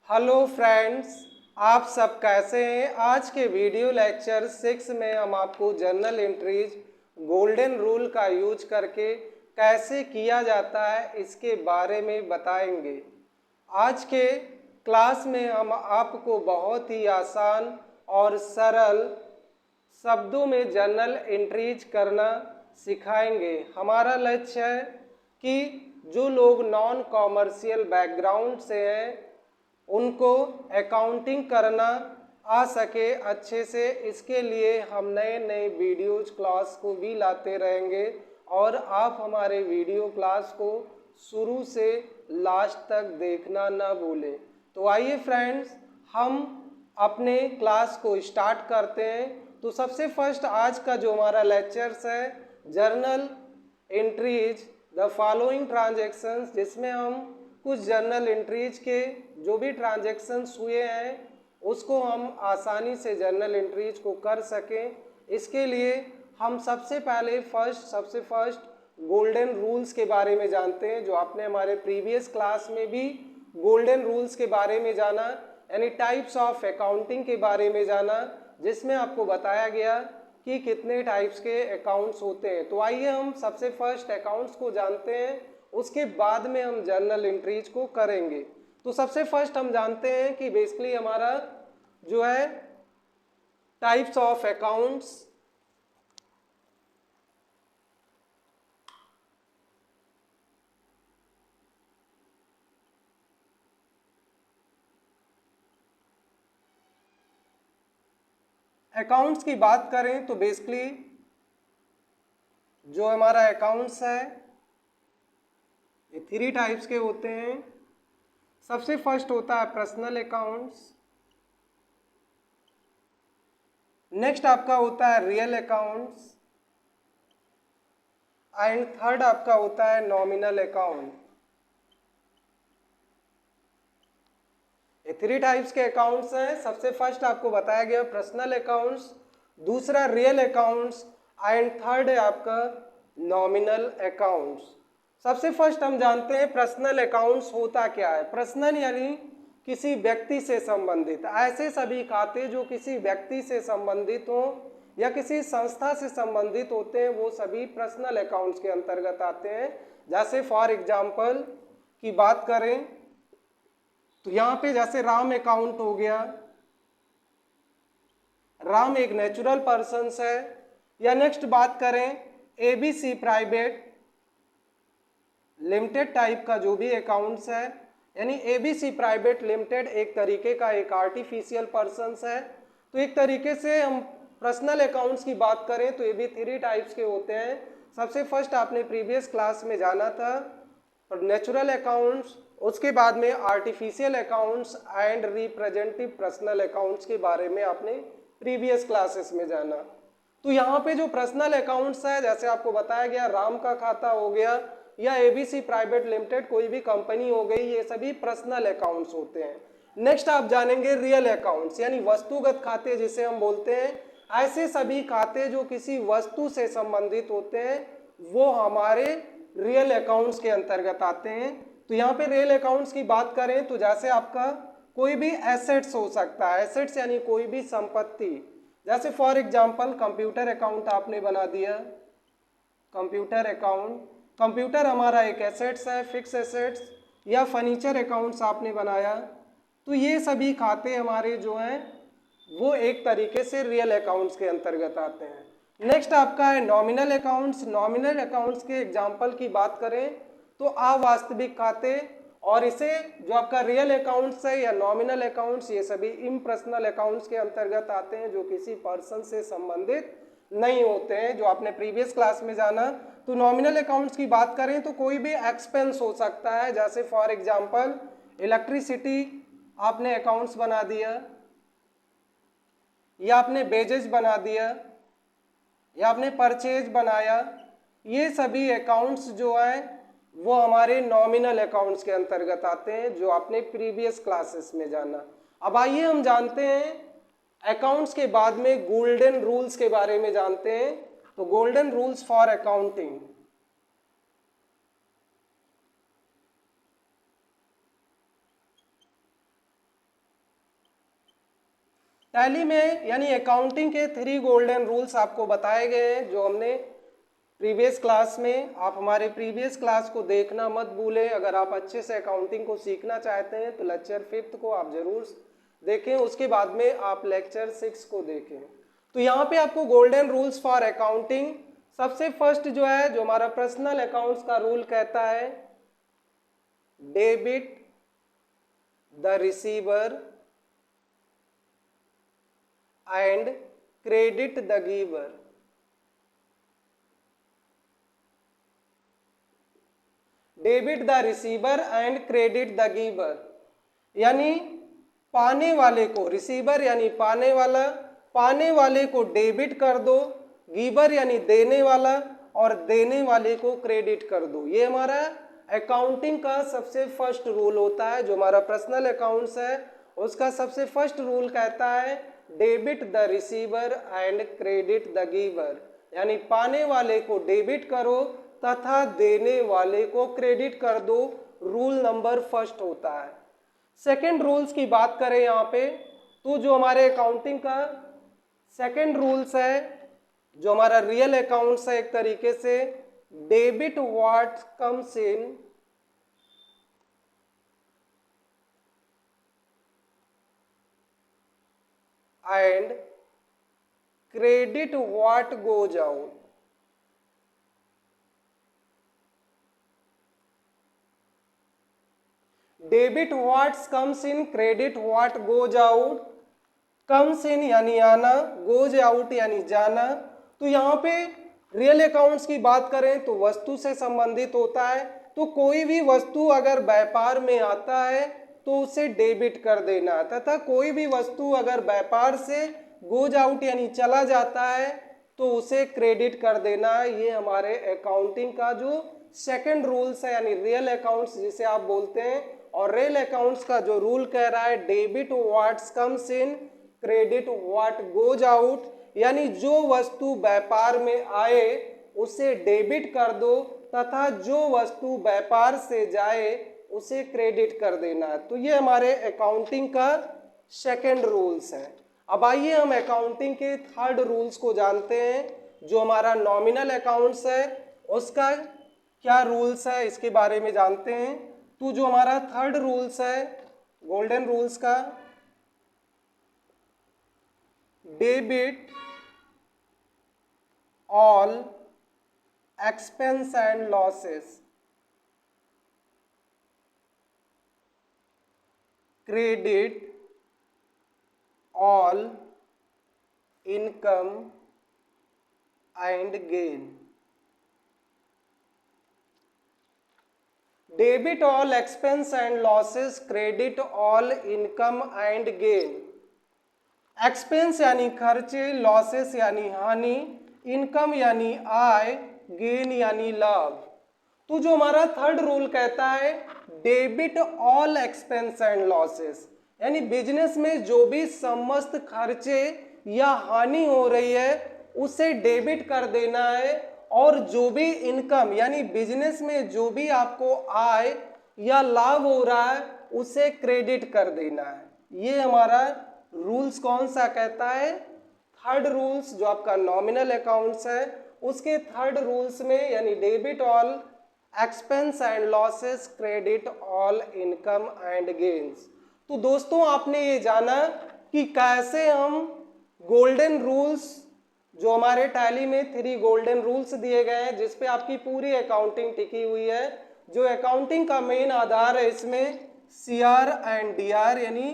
Hello friends, आप सब कैसे हैं। आज के वीडियो लेक्चर 6 में हम आपको जर्नल एंट्रीज गोल्डन रूल का यूज करके कैसे किया जाता है इसके बारे में बताएंगे। आज के क्लास में हम आपको बहुत ही आसान और सरल शब्दों में जर्नल एंट्रीज करना सिखाएंगे। हमारा लक्ष्य है कि जो लोग नॉन कॉमर्शियल बैकग्राउंड से हैं उनको अकाउंटिंग करना आ सके अच्छे से। इसके लिए हम नए नए वीडियोज क्लास को भी लाते रहेंगे और आप हमारे वीडियो क्लास को शुरू से लास्ट तक देखना ना भूलें। तो आइए फ्रेंड्स, हम अपने क्लास को स्टार्ट करते हैं। तो सबसे फर्स्ट आज का जो हमारा लेक्चर्स है journal entries the following transactions, जिसमें हम कुछ जर्नल एंट्रीज के जो भी ट्रांजैक्शंस हुए हैं उसको हम आसानी से जर्नल एंट्रीज को कर सकें। इसके लिए हम सबसे फर्स्ट गोल्डन रूल्स के बारे में जानते हैं, जो आपने हमारे प्रीवियस क्लास में भी गोल्डन रूल्स के बारे में जाना, यानी टाइप्स ऑफ अकाउंटिंग के बारे में जाना, जिसमें आपको बताया गया कि कितने टाइप्स के अकाउंट्स होते हैं। तो आइए हम सबसे फर्स्ट अकाउंट्स को जानते हैं, उसके बाद में हम जर्नल एंट्रीज को करेंगे। तो सबसे फर्स्ट हम जानते हैं कि बेसिकली हमारा जो है टाइप्स ऑफ अकाउंट्स, अकाउंट्स की बात करें तो बेसिकली जो हमारा अकाउंट्स है ये 3 टाइप्स के होते हैं। सबसे फर्स्ट होता है पर्सनल अकाउंट्स, नेक्स्ट आपका होता है रियल अकाउंट्स एंड थर्ड आपका होता है नॉमिनल अकाउंट। ये 3 टाइप्स के अकाउंट्स हैं। सबसे फर्स्ट आपको बताया गया पर्सनल अकाउंट्स, दूसरा रियल अकाउंट्स एंड थर्ड है आपका नॉमिनल अकाउंट्स। सबसे फर्स्ट हम जानते हैं पर्सनल अकाउंट्स होता क्या है। पर्सनल यानी किसी व्यक्ति से संबंधित, ऐसे सभी खाते जो किसी व्यक्ति से संबंधित हो या किसी संस्था से संबंधित होते हैं वो सभी पर्सनल अकाउंट्स के अंतर्गत आते हैं। जैसे फॉर एग्जाम्पल की बात करें तो यहाँ पे जैसे राम अकाउंट हो गया, राम एक नेचुरल पर्सन है। या नेक्स्ट बात करें एबीसी प्राइवेट लिमिटेड टाइप का जो भी अकाउंट्स है, यानी एबीसी प्राइवेट लिमिटेड एक तरीके का एक आर्टिफिशियल पर्सन है। तो एक तरीके से हम पर्सनल अकाउंट्स की बात करें तो ये भी 3 टाइप्स के होते हैं। सबसे फर्स्ट आपने प्रीवियस क्लास में जाना था नेचुरल अकाउंट्स, उसके बाद में artificial accounts and representative personal accounts के बारे में आपने प्रीवियस क्लासेस में जाना। तो यहाँ पे जो पर्सनल अकाउंट्स है, जैसे आपको बताया गया राम का खाता हो गया या एबीसी प्राइवेट लिमिटेड कोई भी कंपनी हो गई, ये सभी पर्सनल अकाउंट्स होते हैं। नेक्स्ट आप जानेंगे रियल अकाउंट्स, यानी वस्तुगत खाते जिसे हम बोलते हैं। ऐसे सभी खाते जो किसी वस्तु से संबंधित होते हैं वो हमारे रियल अकाउंट्स के अंतर्गत आते हैं। तो यहाँ पे रियल अकाउंट्स की बात करें तो जैसे आपका कोई भी एसेट्स हो सकता है, एसेट्स यानी कोई भी संपत्ति, जैसे फॉर एग्जांपल कंप्यूटर अकाउंट आपने बना दिया, कंप्यूटर अकाउंट, कंप्यूटर हमारा एक एसेट्स है, फिक्स एसेट्स। या फर्नीचर अकाउंट्स आपने बनाया, तो ये सभी खाते हमारे जो हैं वो एक तरीके से रियल अकाउंट्स के अंतर्गत आते हैं। नेक्स्ट आपका है नॉमिनल अकाउंट्स। नॉमिनल अकाउंट्स के एग्जांपल की बात करें तो अवास्तविक खाते, और इसे जो आपका रियल अकाउंट्स है या नॉमिनल अकाउंट्स ये सभी इम्पर्सनल अकाउंट्स के अंतर्गत आते हैं जो किसी पर्सन से संबंधित नहीं होते हैं, जो आपने प्रीवियस क्लास में जाना। तो नॉमिनल अकाउंट्स की बात करें तो कोई भी एक्सपेंस हो सकता है, जैसे फॉर एग्जांपल इलेक्ट्रिसिटी आपने अकाउंट्स बना दिया, या आपने वेजेस बना दिया, या आपने परचेज बनाया। ये सभी अकाउंट्स जो हैं वो हमारे नॉमिनल अकाउंट्स के अंतर्गत आते हैं, जो आपने प्रीवियस क्लासेस में जाना। अब आइए हम जानते हैं अकाउंट्स के बाद में गोल्डन रूल्स के बारे में जानते हैं। तो golden rules for accounting, tally में यानी अकाउंटिंग के 3 गोल्डन रूल्स आपको बताए गए हैं जो हमने प्रीवियस क्लास में। आप हमारे प्रीवियस क्लास को देखना मत भूलें। अगर आप अच्छे से अकाउंटिंग को सीखना चाहते हैं तो लेक्चर 5 को आप जरूर देखें, उसके बाद में आप लेक्चर 6 को देखें। तो यहाँ पे आपको गोल्डन रूल्स फॉर अकाउंटिंग, सबसे फर्स्ट जो है, जो हमारा पर्सनल अकाउंट्स का रूल कहता है, debit the receiver and credit the giver. Debit the receiver and credit the giver, यानी पाने वाले को, रिसीवर यानी पाने वाला, पाने वाले को डेबिट कर दो, गिवर यानी देने वाला, और देने वाले को क्रेडिट कर दो। ये हमारा अकाउंटिंग का सबसे फर्स्ट रूल होता है। जो हमारा पर्सनल अकाउंट्स है उसका सबसे फर्स्ट रूल कहता है debit the receiver and credit the giver, यानी पाने वाले को डेबिट करो तथा देने वाले को क्रेडिट कर दो। रूल नंबर फर्स्ट होता है। सेकंड रूल्स की बात करें यहाँ पे, तो जो हमारे अकाउंटिंग का सेकंड रूल्स है, जो हमारा रियल अकाउंट्स है, एक तरीके से debit what comes in and credit what goes out. Debit what's comes in, credit what goes out. Comes in यानी आना, गोज आउट यानी जाना। तो यहाँ पे रियल अकाउंट्स की बात करें तो वस्तु से संबंधित होता है। तो कोई भी वस्तु अगर व्यापार में आता है तो उसे डेबिट कर देना, तथा कोई भी वस्तु अगर व्यापार से गोज आउट यानी चला जाता है तो उसे क्रेडिट कर देना। ये हमारे अकाउंटिंग का जो सेकंड रूल्स है, यानी रियल अकाउंट्स जिसे आप बोलते हैं। और रियल अकाउंट्स का जो रूल कह रहा है debit what's comes in, credit what goes out, यानी जो वस्तु व्यापार में आए उसे डेबिट कर दो तथा जो वस्तु व्यापार से जाए उसे क्रेडिट कर देना। तो ये हमारे अकाउंटिंग का सेकंड रूल्स है। अब आइए हम अकाउंटिंग के थर्ड रूल्स को जानते हैं। जो हमारा नॉमिनल अकाउंट्स है उसका क्या रूल्स है इसके बारे में जानते हैं। तो जो हमारा थर्ड रूल्स है गोल्डन रूल्स का, debit all expense and losses, credit all income and gain. Debit all expense and losses, credit all income and gain. Expense यानी खर्चे, लॉसेस यानी हानि, इनकम यानी आय, गेन यानी लाभ। तो जो हमारा थर्ड रूल कहता है debit all expense and losses, यानी बिजनेस में जो भी समस्त खर्चे या हानि हो रही है उसे डेबिट कर देना है, और जो भी इनकम यानी बिजनेस में जो भी आपको आय या लाभ हो रहा है उसे क्रेडिट कर देना है। ये हमारा रूल्स कौन सा कहता है, थर्ड रूल्स। जो आपका नॉमिनल अकाउंट्स है उसके थर्ड रूल्स में, यानी debit all expense and losses, credit all income and gains. तो दोस्तों आपने ये जाना कि कैसे हम गोल्डन रूल्स, जो हमारे टैली में 3 गोल्डन रूल्स दिए गए हैं जिस पे आपकी पूरी अकाउंटिंग टिकी हुई है। जो अकाउंटिंग का मेन आधार है इसमें सीआर एंड डीआर, यानी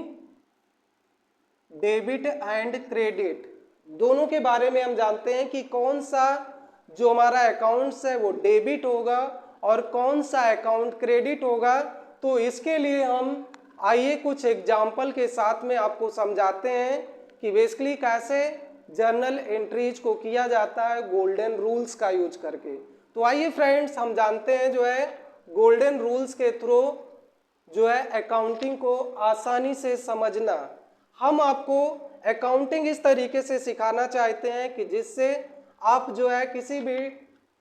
डेबिट एंड क्रेडिट, दोनों के बारे में हम जानते हैं कि कौन सा जो हमारा अकाउंट्स है वो डेबिट होगा और कौन सा अकाउंट क्रेडिट होगा। तो इसके लिए हम आइए कुछ एग्जाम्पल के साथ में आपको समझाते हैं कि बेसिकली कैसे जर्नल एंट्रीज को किया जाता है गोल्डन रूल्स का यूज करके। तो आइए फ्रेंड्स हम जानते हैं जो है गोल्डन रूल्स के थ्रू जो है अकाउंटिंग को आसानी से समझना। हम आपको अकाउंटिंग इस तरीके से सिखाना चाहते हैं कि जिससे आप जो है किसी भी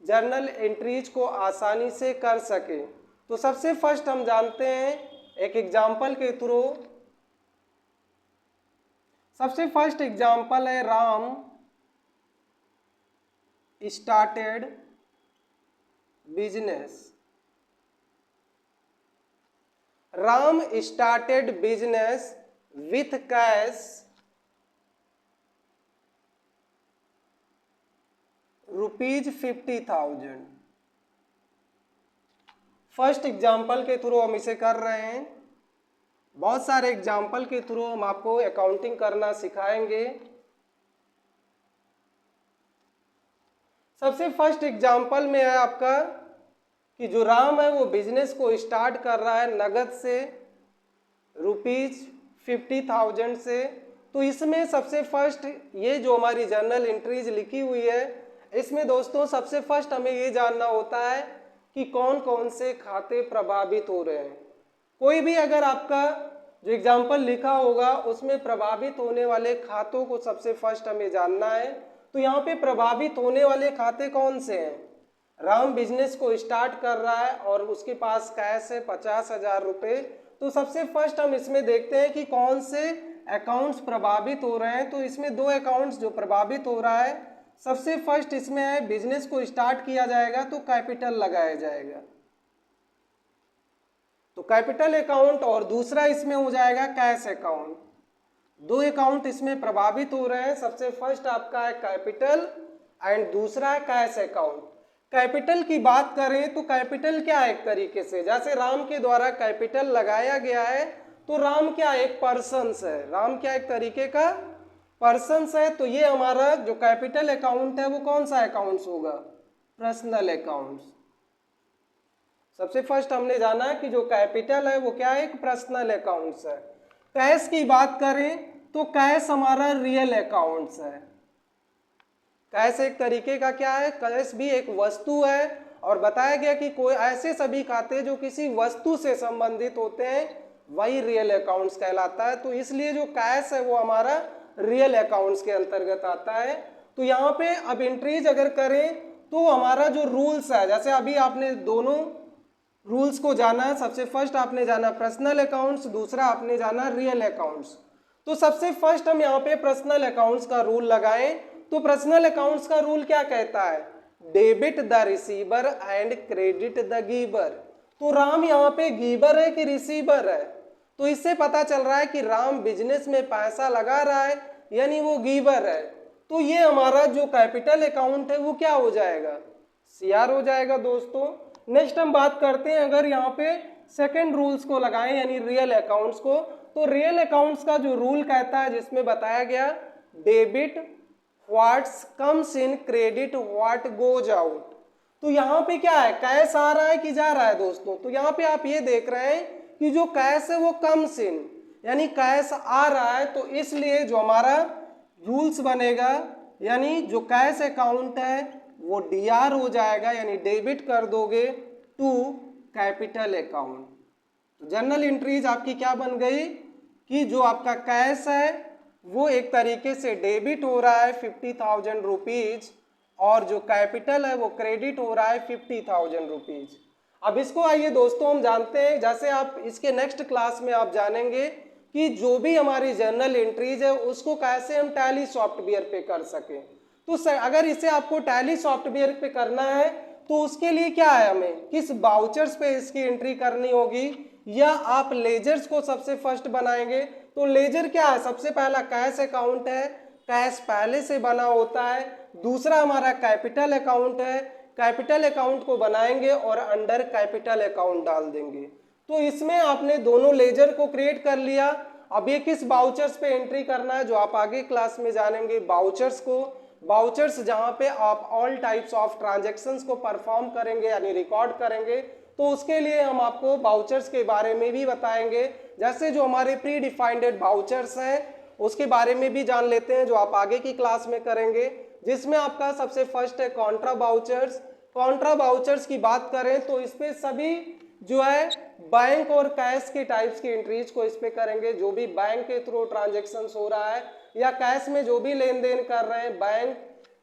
जर्नल एंट्रीज को आसानी से कर सके। तो सबसे फर्स्ट हम जानते हैं एक एग्जाम्पल के थ्रू। सबसे फर्स्ट एग्जाम्पल है Ram started business. Ram started business with cash ₹50,000। First example के थ्रू हम इसे कर रहे हैं। बहुत सारे एग्जाम्पल के थ्रू हम आपको अकाउंटिंग करना सिखाएंगे। सबसे फर्स्ट एग्जाम्पल में है आपका कि जो राम है वो बिजनेस को स्टार्ट कर रहा है नगद से ₹50,000 से। तो इसमें सबसे फर्स्ट ये जो हमारी जर्नल एंट्रीज लिखी हुई है, इसमें दोस्तों सबसे फर्स्ट हमें ये जानना होता है कि कौन कौन से खाते प्रभावित हो रहे हैं। कोई भी अगर आपका जो एग्जाम्पल लिखा होगा उसमें प्रभावित होने वाले खातों को सबसे फर्स्ट हमें जानना है। तो यहाँ पे प्रभावित होने वाले खाते कौन से हैं? राम बिजनेस को स्टार्ट कर रहा है और उसके पास कैश है 50,000 रुपये। तो सबसे फर्स्ट हम इसमें देखते हैं कि कौन से अकाउंट्स प्रभावित हो रहे हैं। तो इसमें दो अकाउंट्स जो प्रभावित हो रहा है, सबसे फर्स्ट इसमें है बिजनेस को स्टार्ट किया जाएगा तो कैपिटल लगाया जाएगा, तो कैपिटल अकाउंट, और दूसरा इसमें हो जाएगा कैश अकाउंट। दो अकाउंट इसमें प्रभावित हो रहे हैं। सबसे फर्स्ट आपका है कैपिटल एंड दूसरा है कैश अकाउंट। कैपिटल की बात करें तो कैपिटल क्या है, एक तरीके से जैसे राम के द्वारा कैपिटल लगाया गया है, तो राम क्या एक पर्सन्स है, राम क्या एक तरीके का पर्सन्स है। तो ये हमारा जो कैपिटल अकाउंट है वो कौन सा अकाउंट्स होगा, पर्सनल अकाउंट्स। सबसे फर्स्ट हमने जाना कि जो कैपिटल है वो क्या है, एक पर्सनल अकाउंट्स है। कैश की बात करें तो कैश हमारा रियल अकाउंट्स है। कैश एक तरीके का क्या है, कैश भी एक वस्तु है, और बताया गया कि कोई ऐसे सभी खाते जो किसी वस्तु से संबंधित होते हैं वही रियल अकाउंट्स कहलाता है। तो इसलिए जो कैश है वो हमारा रियल अकाउंट्स के अंतर्गत आता है। तो यहाँ पे अब एंट्रीज अगर करें तो हमारा जो रूल्स है, जैसे अभी आपने दोनों रूल्स को जाना, सबसे फर्स्ट आपने जाना पर्सनल अकाउंट्स, दूसरा आपने जाना रियल अकाउंट्स। तो सबसे फर्स्ट हम यहाँ पे पर्सनल अकाउंट्स का रूल लगाएं। तो पर्सनल अकाउंट्स का रूल क्या कहता है, debit the receiver and credit the giver. तो राम यहाँ पे गिवर है कि रिसीवर है, तो इससे पता चल रहा है कि राम बिजनेस में पैसा लगा रहा है, यानी वो गिवर है। तो ये हमारा जो कैपिटल अकाउंट है वो क्या हो जाएगा, सीआर हो जाएगा दोस्तों। नेक्स्ट हम बात करते हैं अगर यहाँ पे सेकेंड रूल्स को लगाएं यानी रियल अकाउंट्स को। तो रियल अकाउंट्स का जो रूल कहता है, जिसमें बताया गया debit what's comes in, credit what goes out. तो यहाँ पे क्या है, कैश आ रहा है कि जा रहा है दोस्तों। तो यहाँ पे आप ये देख रहे हैं कि जो कैश है वो कम्स इन, यानी कैश आ रहा है। तो इसलिए जो हमारा रूल्स बनेगा, यानी जो कैश अकाउंट है वो डीआर हो जाएगा, यानी डेबिट कर दोगे टू कैपिटल अकाउंट। तो जनरल एंट्रीज आपकी क्या बन गई कि जो आपका कैश है वो एक तरीके से डेबिट हो रहा है 50,000 रुपीज, और जो कैपिटल है वो क्रेडिट हो रहा है 50,000 रुपीज। अब इसको आइए दोस्तों हम जानते हैं, जैसे आप इसके नेक्स्ट क्लास में आप जानेंगे कि जो भी हमारी जर्नल एंट्रीज है उसको कैसे हम टैली सॉफ्टवेयर पे कर सकें। तो अगर इसे आपको टैली सॉफ्टवेयर पे करना है तो उसके लिए क्या है, हमें किस बाउचर्स पे इसकी एंट्री करनी होगी, या आप लेजर्स को सबसे फर्स्ट बनाएंगे। तो लेजर क्या है, सबसे पहला कैश अकाउंट है, कैश पहले से बना होता है। दूसरा हमारा कैपिटल अकाउंट है, कैपिटल अकाउंट को बनाएंगे और अंडर कैपिटल अकाउंट डाल देंगे। तो इसमें आपने दोनों लेजर को क्रिएट कर लिया। अब ये किस बाउचर्स पे एंट्री करना है जो आप आगे क्लास में जानेंगे, बाउचर्स को। बाउचर्स जहाँ पे आप ऑल टाइप्स ऑफ ट्रांजेक्शन्स को परफॉर्म करेंगे यानी रिकॉर्ड करेंगे, तो उसके लिए हम आपको बाउचर्स के बारे में भी बताएंगे। जैसे जो हमारे प्री डिफाइंड बाउचर्स हैं उसके बारे में भी जान लेते हैं जो आप आगे की क्लास में करेंगे, जिसमें आपका सबसे फर्स्ट है कॉन्ट्रा बाउचर्स। कॉन्ट्रा बाउचर्स की बात करें तो इस पे सभी जो है बैंक और कैश के टाइप्स की एंट्रीज को इस पे करेंगे। जो भी बैंक के थ्रू ट्रांजेक्शन हो रहा है या कैश में जो भी लेन देन कर रहे हैं, बैंक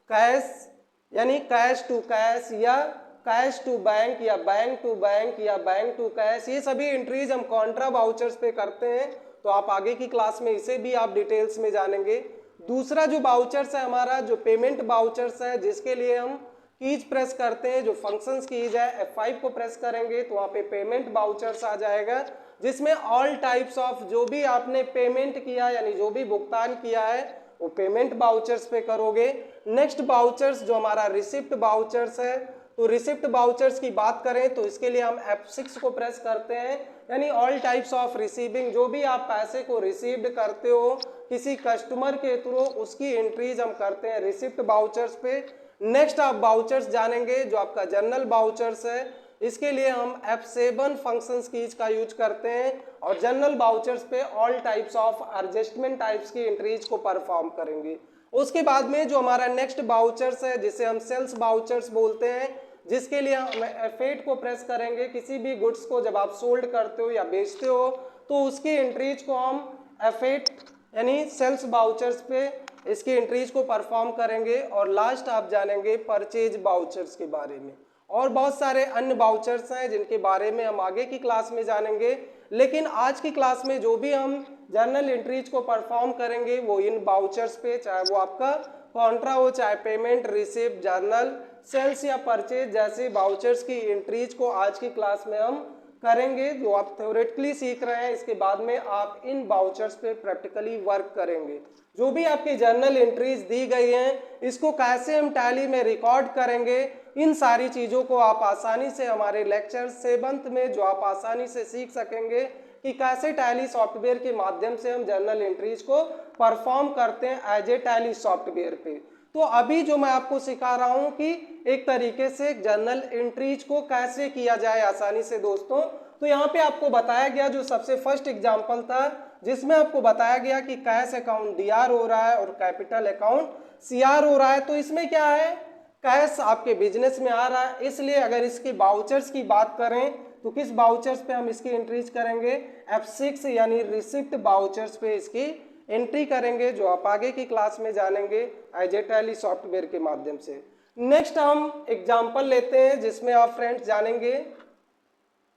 कैश यानी कैश टू कैश या कैश टू बैंक या बैंक टू बैंक या बैंक टू कैश, ये सभी एंट्रीज हम कॉन्ट्रा बाउचर्स पे करते हैं। तो आप आगे की क्लास में इसे भी आप डिटेल्स में जानेंगे। दूसरा जो बाउचर्स है हमारा, जो पेमेंट बाउचर्स है, जिसके लिए हम कीज प्रेस करते हैं, जो फंक्शंस कीज है, F5 को प्रेस करेंगे तो वहाँ पे पेमेंट बाउचर्स आ जाएगा, जिसमें ऑल टाइप्स ऑफ जो भी आपने पेमेंट किया यानी जो भी भुगतान किया है वो पेमेंट बाउचर्स पे करोगे। नेक्स्ट बाउचर्स जो हमारा रिसिप्ट बाउचर्स है, तो रिसिप्ट बाउचर्स की बात करें तो इसके लिए हम F6 को प्रेस करते हैं, यानी ऑल टाइप्स ऑफ रिसीविंग, जो भी आप पैसे को रिसीव्ड करते हो किसी कस्टमर के थ्रू, उसकी एंट्रीज हम करते हैं रिसिप्ट बाउचर्स पे। नेक्स्ट आप बाउचर्स जानेंगे जो आपका जनरल बाउचर्स है, इसके लिए हम F7 फंक्शंस कीज का यूज करते हैं और जनरल बाउचर्स पे all types of adjustment types की एंट्रीज को परफॉर्म करेंगे। उसके बाद में जो हमारा नेक्स्ट बाउचर्स है जिसे हम सेल्स बाउचर्स बोलते हैं, जिसके लिए हम F8 को प्रेस करेंगे। किसी भी गुड्स को जब आप सोल्ड करते हो या बेचते हो तो उसकी एंट्रीज को हम F8 यानी सेल्स बाउचर्स पे इसकी एंट्रीज को परफॉर्म करेंगे। और लास्ट आप जानेंगे परचेज बाउचर्स के बारे में, और बहुत सारे अन्य बाउचर्स हैं जिनके बारे में हम आगे की क्लास में जानेंगे। लेकिन आज की क्लास में जो भी हम जर्नल एंट्रीज को परफॉर्म करेंगे वो इन बाउचर्स पे, चाहे वो आपका कॉन्ट्रा हो, चाहे पेमेंट, रिसिप्ट, जर्नल, सेल्स या परचेज जैसे बाउचर्स की एंट्रीज को आज की क्लास में हम करेंगे। जो आप थ्योरेटिकली सीख रहे हैं इसके बाद में आप इन बाउचर्स पे प्रैक्टिकली वर्क करेंगे। जो भी आपकी जर्नल एंट्रीज दी गई हैं इसको कैसे हम टैली में रिकॉर्ड करेंगे, इन सारी चीज़ों को आप आसानी से हमारे लेक्चर 7th में जो आप आसानी से सीख सकेंगे कि कैसे टैली सॉफ्टवेयर के माध्यम से हम जर्नल एंट्रीज को परफॉर्म करते हैं एज ए टैली सॉफ्टवेयर पे। तो अभी जो मैं आपको सिखा रहा हूँ कि एक तरीके से जर्नल एंट्रीज को कैसे किया जाए आसानी से दोस्तों। तो यहाँ पे आपको बताया गया जो सबसे फर्स्ट एग्जाम्पल था जिसमें आपको बताया गया कि कैश अकाउंट DR हो रहा है और कैपिटल अकाउंट CR हो रहा है। तो इसमें क्या है, कैश आपके बिजनेस में आ रहा है, इसलिए अगर इसके बाउचर्स की बात करें तो किस बाउचर्स पे हम इसकी एंट्रीज करेंगे, F6 यानी रिसिप्ट बाउचर्स पे इसकी एंट्री करेंगे, जो आप आगे की क्लास में जानेंगे एज ए टैली सॉफ्टवेयर के माध्यम से। नेक्स्ट हम एग्जाम्पल लेते हैं जिसमें आप फ्रेंड्स जानेंगे।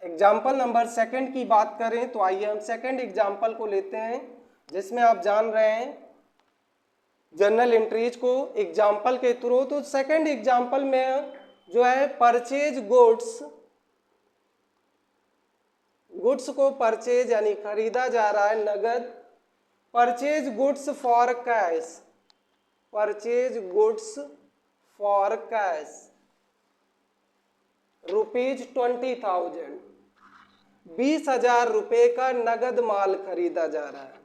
एग्जाम्पल नंबर 2 की बात करें तो आइए हम सेकंड एग्जाम्पल को लेते हैं जिसमें आप जान रहे हैं जर्नल एंट्रीज को एग्जाम्पल के थ्रू। तो सेकंड एग्जाम्पल में जो है परचेज गुड्स को परचेज यानी खरीदा जा रहा है नगद, purchase goods for cash, purchase goods for cash ₹20,000, 20,000 रुपये का नगद माल खरीदा जा रहा है।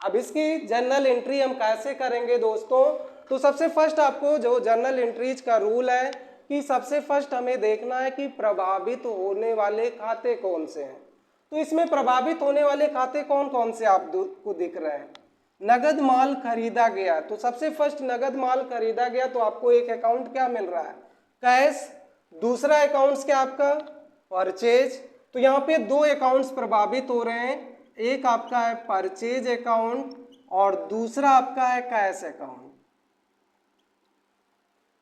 अब इसकी जर्नल एंट्री हम कैसे करेंगे दोस्तों, तो सबसे फर्स्ट आपको जो जर्नल एंट्रीज का रूल है कि सबसे फर्स्ट हमें देखना है कि प्रभावित होने वाले खाते कौन से हैं। तो इसमें प्रभावित होने वाले खाते कौन कौन से आपको दिख रहे हैं। नगद माल खरीदा गया, तो सबसे फर्स्ट नगद माल खरीदा गया तो आपको एक अकाउंट क्या मिल रहा है, कैश। दूसरा अकाउंट्स क्या आपका, परचेज। तो यहाँ पे 2 अकाउंट्स प्रभावित हो रहे हैं, एक आपका है परचेज अकाउंट और दूसरा आपका है कैश अकाउंट।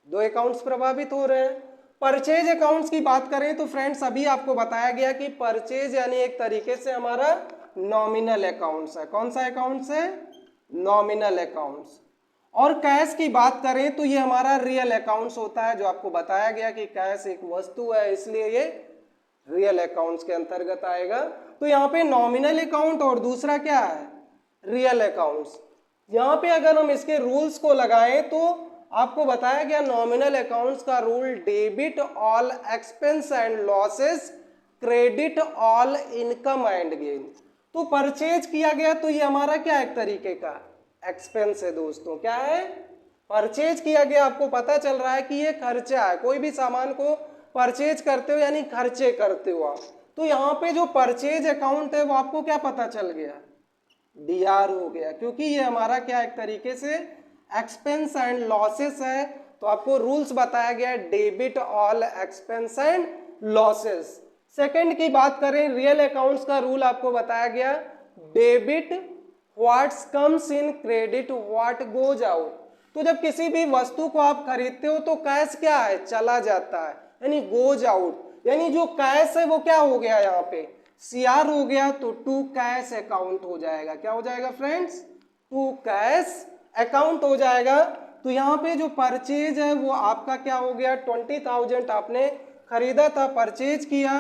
2 अकाउंट्स प्रभावित हो रहे हैं। परचेज अकाउंट्स की बात करें तो फ्रेंड्स अभी आपको बताया गया कि परचेज यानी एक तरीके से हमारा नॉमिनल अकाउंट्स है। कौन सा अकाउंट्स है, नॉमिनल अकाउंट्स। और कैश की बात करें तो ये हमारा रियल अकाउंट्स होता है, जो आपको बताया गया कि कैश एक वस्तु है इसलिए ये रियल अकाउंट्स के अंतर्गत आएगा। तो यहाँ पे नॉमिनल अकाउंट और दूसरा क्या है, रियल अकाउंट्स। यहाँ पे अगर हम इसके रूल्स को लगाएं तो आपको बताया गया नॉमिनल अकाउंट्स का rule, debit all expense and losses, credit all income and gain. तो परचेज किया गया तो ये हमारा क्या एक तरीके का एक्सपेंस है दोस्तों। क्या है, परचेज किया गया, आपको पता चल रहा है कि ये खर्चा है। कोई भी सामान को परचेज करते हो यानी खर्चे करते हो आप। तो यहाँ पे जो परचेज अकाउंट है वो आपको क्या पता चल गया, DR हो गया, क्योंकि ये हमारा क्या एक तरीके से एक्सपेंस एंड लॉसेस है। तो आपको रूल्स बताया गया, debit all expense and losses. Second की बात करें, रियल अकाउंट्स का रूल आपको बताया गया, debit what's comes in, credit what goes out. तो जब किसी भी वस्तु को आप खरीदते हो तो कैश क्या है, चला जाता है, यानी गोज आउट, यानी जो कैश है वो क्या हो गया यहाँ पे CR हो गया तो टू कैश अकाउंट हो जाएगा। क्या हो जाएगा फ्रेंड्स? टू कैश अकाउंट हो जाएगा। तो यहाँ पे जो परचेज है वो आपका क्या हो गया, 20,000 आपने खरीदा था, परचेज किया,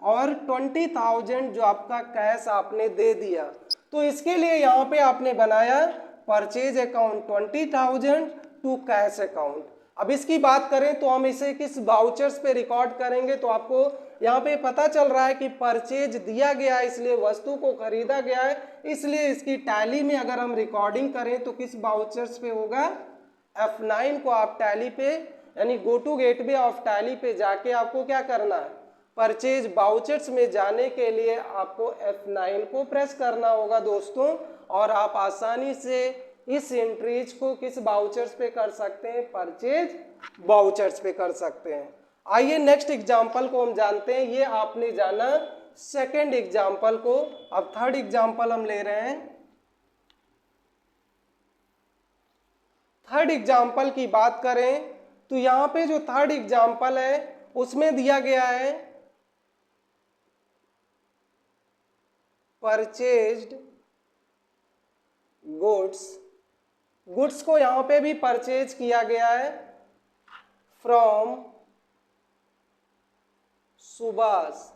और 20,000 जो आपका कैश आपने दे दिया। तो इसके लिए यहाँ पे आपने बनाया purchase account 20,000 to cash account. अब इसकी बात करें तो हम इसे किस वाउचर्स पे रिकॉर्ड करेंगे, तो आपको यहाँ पे पता चल रहा है कि परचेज दिया गया है, इसलिए वस्तु को खरीदा गया है, इसलिए इसकी टैली में अगर हम रिकॉर्डिंग करें तो किस वाउचर्स पे होगा, F9 को आप टैली पे यानी go to gateway of Tally पे जाके आपको क्या करना है, परचेज वाउचर्स में जाने के लिए आपको F9 को प्रेस करना होगा दोस्तों, और आप आसानी से इस एंट्रीज को किस वाउचर्स पे कर सकते हैं, परचेज वाउचर्स पे कर सकते हैं। आइए नेक्स्ट एग्जांपल को हम जानते हैं। ये आपने जाना सेकंड एग्जांपल को, अब थर्ड एग्जांपल हम ले रहे हैं। थर्ड एग्जांपल की बात करें तो यहाँ पे जो थर्ड एग्जांपल है उसमें दिया गया है परचेज्ड गुड्स को यहाँ पे भी परचेज किया गया है फ्रॉम सुभाष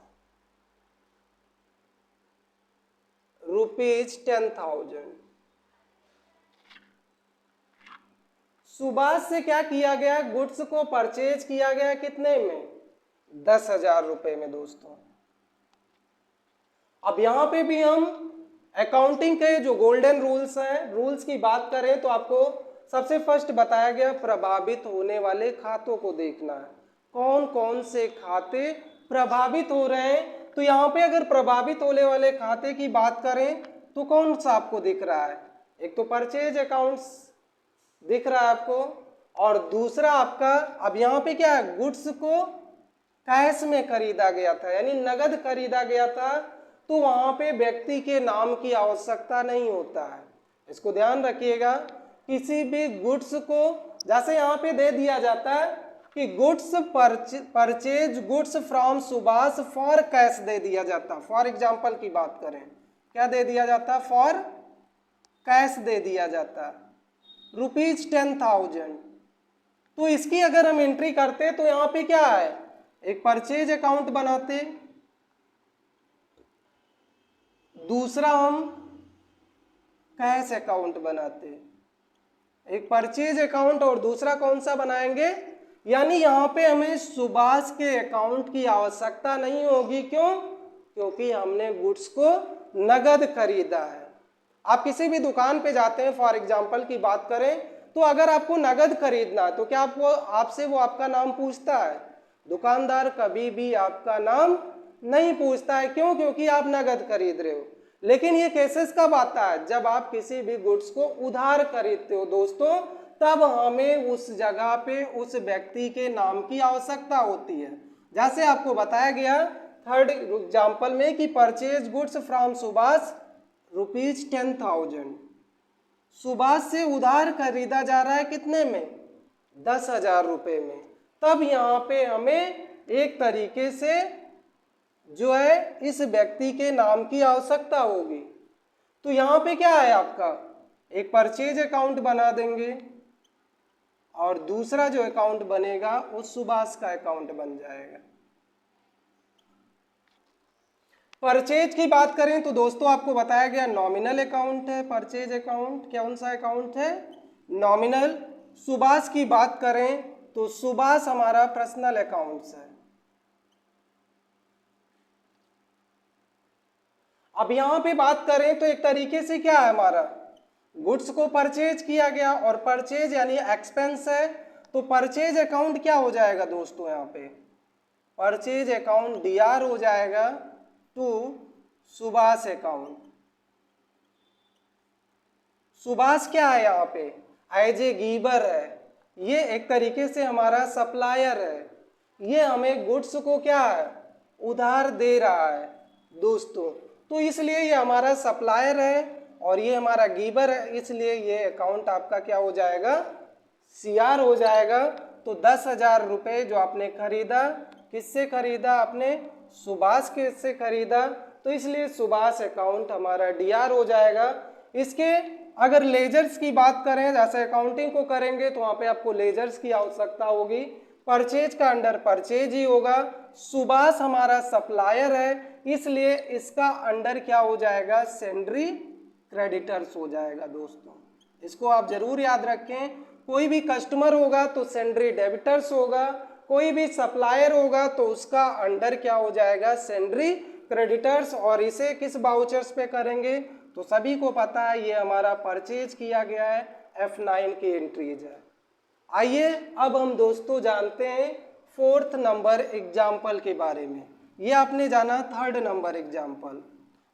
₹10,000। सुभाष से क्या किया गया, गुड्स को परचेज किया गया कितने में, 10,000 रुपए में दोस्तों। अब यहां पे भी हम अकाउंटिंग के जो गोल्डन रूल्स हैं, रूल्स की बात करें तो आपको सबसे फर्स्ट बताया गया प्रभावित होने वाले खातों को देखना है, कौन कौन से खाते प्रभावित हो रहे हैं। तो यहाँ पे अगर प्रभावित होने वाले खाते की बात करें तो कौन सा आपको दिख रहा है, एक तो परचेज अकाउंट्स दिख रहा है आपको, और दूसरा आपका अब यहाँ पे क्या है, गुड्स को कैश में खरीदा गया था यानी नगद खरीदा गया था, तो वहां पे व्यक्ति के नाम की आवश्यकता नहीं होता है। इसको ध्यान रखिएगा, किसी भी गुड्स को जैसे यहाँ पे दे दिया जाता है कि goods purchase goods from Subhash for cash दे दिया जाता। फॉर एग्जांपल की बात करें क्या दे दिया जाता, फॉर कैश दे दिया जाता ₹10,000। तो इसकी अगर हम एंट्री करते तो यहाँ पे क्या है, एक परचेज अकाउंट बनाते, दूसरा हम कैश अकाउंट बनाते, एक परचेज अकाउंट और दूसरा कौन सा बनाएंगे, यानी यहाँ पे हमें सुभाष के अकाउंट की आवश्यकता नहीं होगी। क्यों? क्योंकि हमने गुड्स को नगद खरीदा है। आप किसी भी दुकान पे जाते हैं, फॉर एग्जांपल की बात करें तो अगर आपको नगद खरीदना है तो क्या आपसे वो आपका नाम पूछता है, दुकानदार कभी भी आपका नाम नहीं पूछता है। क्यों? क्योंकि आप नगद खरीद रहे हो। लेकिन ये केसेस कब आता है, जब आप किसी भी गुड्स को उधार खरीदते हो दोस्तों, तब हमें उस जगह पे उस व्यक्ति के नाम की आवश्यकता होती है। जैसे आपको बताया गया थर्ड एग्जांपल में कि purchase goods from Subhash ₹10,000, Subhash से उधार खरीदा जा रहा है कितने में, 10,000 रुपए में। तब यहाँ पे हमें एक तरीके से जो है इस व्यक्ति के नाम की आवश्यकता होगी। तो यहाँ पे क्या है आपका, एक परचेज अकाउंट बना देंगे और दूसरा जो अकाउंट बनेगा वो सुभाष का अकाउंट बन जाएगा। परचेज की बात करें तो दोस्तों आपको बताया गया नॉमिनल अकाउंट है परचेज अकाउंट। कौन सा अकाउंट है, नॉमिनल। सुभाष की बात करें तो सुभाष हमारा पर्सनल अकाउंट्स है। अब यहां पे बात करें तो एक तरीके से क्या है, हमारा गुड्स को परचेज किया गया और परचेज यानी एक्सपेंस है, तो परचेज अकाउंट क्या हो जाएगा दोस्तों, यहाँ पे परचेज अकाउंट DR हो जाएगा टू सुभाष अकाउंट। सुभाष क्या है यहाँ पे, एज ए गिवर है, ये एक तरीके से हमारा सप्लायर है, ये हमें गुड्स को क्या है उधार दे रहा है दोस्तों। तो इसलिए ये हमारा सप्लायर है और ये हमारा गिवर है, इसलिए ये अकाउंट आपका क्या हो जाएगा, CR हो जाएगा। तो 10,000 रुपये जो आपने खरीदा, किससे खरीदा, आपने सुभाष के से खरीदा, तो इसलिए सुभाष अकाउंट हमारा डीआर हो जाएगा। इसके अगर लेजर्स की बात करें, जैसे अकाउंटिंग को करेंगे तो वहाँ पे आपको लेजर्स की आवश्यकता होगी, परचेज का अंडर परचेज ही होगा। सुभाष हमारा सप्लायर है, इसलिए इसका अंडर क्या हो जाएगा, सेंड्री क्रेडिटर्स हो जाएगा। दोस्तों इसको आप जरूर याद रखें, कोई भी कस्टमर होगा तो सेंड्री डेबिटर्स होगा, कोई भी सप्लायर होगा तो उसका अंडर क्या हो जाएगा, सेंड्री क्रेडिटर्स। और इसे किस बाउचर्स पे करेंगे, तो सभी को पता है ये हमारा परचेज किया गया है, F9 की एंट्रीज है। आइए अब हम दोस्तों जानते हैं 4th नंबर एग्जाम्पल के बारे में। ये आपने जाना 3rd नंबर एग्जाम्पल,